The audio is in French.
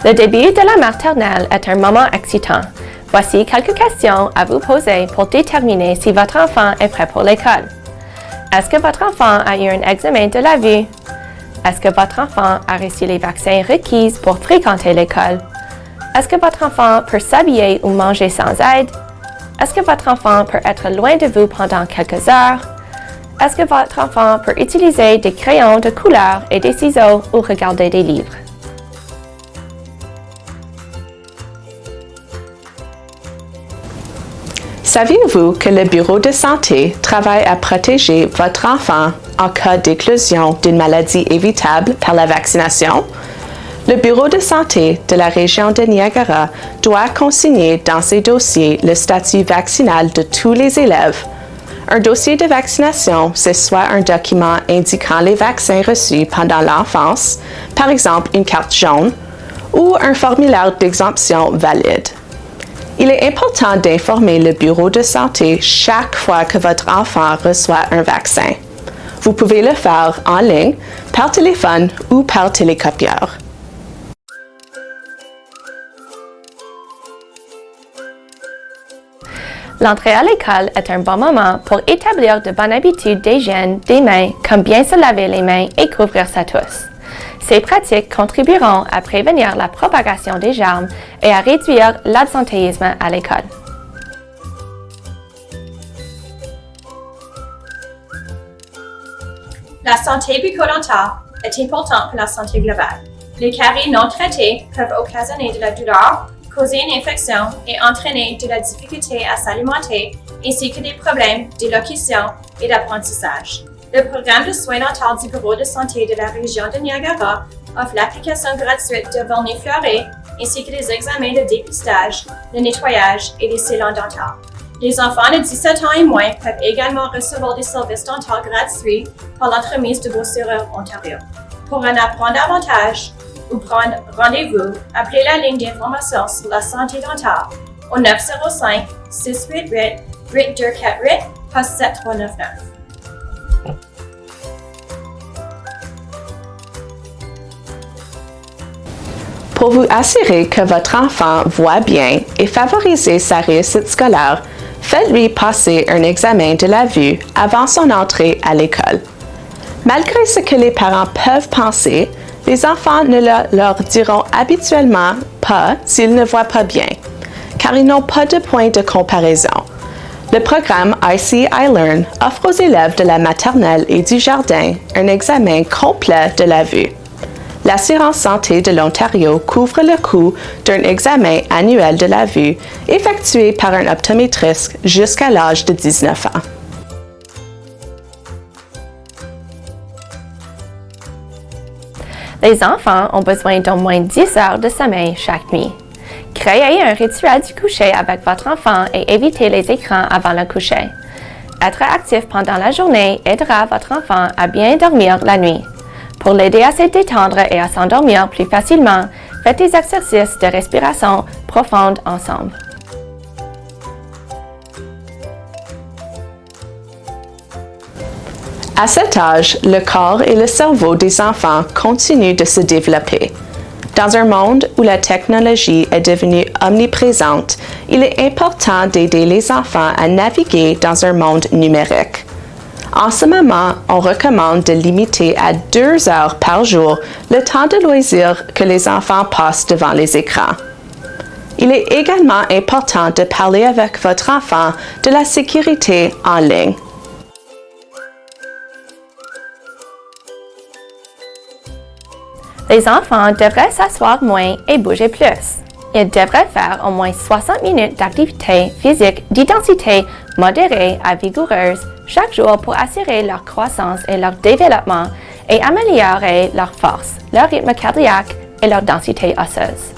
Le début de la maternelle est un moment excitant. Voici quelques questions à vous poser pour déterminer si votre enfant est prêt pour l'école. Est-ce que votre enfant a eu un examen de la vue? Est-ce que votre enfant a reçu les vaccins requis pour fréquenter l'école? Est-ce que votre enfant peut s'habiller ou manger sans aide? Est-ce que votre enfant peut être loin de vous pendant quelques heures? Est-ce que votre enfant peut utiliser des crayons de couleur et des ciseaux ou regarder des livres? Saviez-vous que le Bureau de santé travaille à protéger votre enfant en cas d'éclosion d'une maladie évitable par la vaccination? Le Bureau de santé de la région de Niagara doit consigner dans ses dossiers le statut vaccinal de tous les élèves. Un dossier de vaccination, c'est soit un document indiquant les vaccins reçus pendant l'enfance, par exemple une carte jaune, ou un formulaire d'exemption valide. Il est important d'informer le bureau de santé chaque fois que votre enfant reçoit un vaccin. Vous pouvez le faire en ligne, par téléphone ou par télécopieur. L'entrée à l'école est un bon moment pour établir de bonnes habitudes d'hygiène des mains, comme bien se laver les mains et couvrir sa tousse. Ces pratiques contribueront à prévenir la propagation des germes et à réduire l'absentéisme à l'école. La santé bucco-dentaire est importante pour la santé globale. Les caries non traitées peuvent occasionner de la douleur, causer une infection et entraîner de la difficulté à s'alimenter, ainsi que des problèmes d'élocution et d'apprentissage. Le programme de soins dentaires du Bureau de santé de la région de Niagara offre l'application gratuite de vernis fleuré, ainsi que des examens de dépistage, de nettoyage et des scellons dentaires. Les enfants de 17 ans et moins peuvent également recevoir des services dentaires gratuits par l'entremise de Beausourire Ontario. Pour en apprendre davantage ou prendre rendez-vous, appelez la ligne d'information sur la santé dentaire au 905-688-8248, poste 7399. Pour vous assurer que votre enfant voit bien et favoriser sa réussite scolaire, faites-lui passer un examen de la vue avant son entrée à l'école. Malgré ce que les parents peuvent penser, les enfants ne leur diront habituellement pas s'ils ne voient pas bien, car ils n'ont pas de point de comparaison. Le programme IC iLearn offre aux élèves de la maternelle et du jardin un examen complet de la vue. L'Assurance santé de l'Ontario couvre le coût d'un examen annuel de la vue effectué par un optométriste jusqu'à l'âge de 19 ans. Les enfants ont besoin d'au moins 10 heures de sommeil chaque nuit. Créez un rituel du coucher avec votre enfant et évitez les écrans avant le coucher. Être actif pendant la journée aidera votre enfant à bien dormir la nuit. Pour l'aider à se détendre et à s'endormir plus facilement, faites des exercices de respiration profonde ensemble. À cet âge, le corps et le cerveau des enfants continuent de se développer. Dans un monde où la technologie est devenue omniprésente, il est important d'aider les enfants à naviguer dans un monde numérique. En ce moment, on recommande de limiter à 2 heures par jour le temps de loisir que les enfants passent devant les écrans. Il est également important de parler avec votre enfant de la sécurité en ligne. Les enfants devraient s'asseoir moins et bouger plus. Ils devraient faire au moins 60 minutes d'activité physique d'intensité modérée à vigoureuse chaque jour pour assurer leur croissance et leur développement et améliorer leur force, leur rythme cardiaque et leur densité osseuse.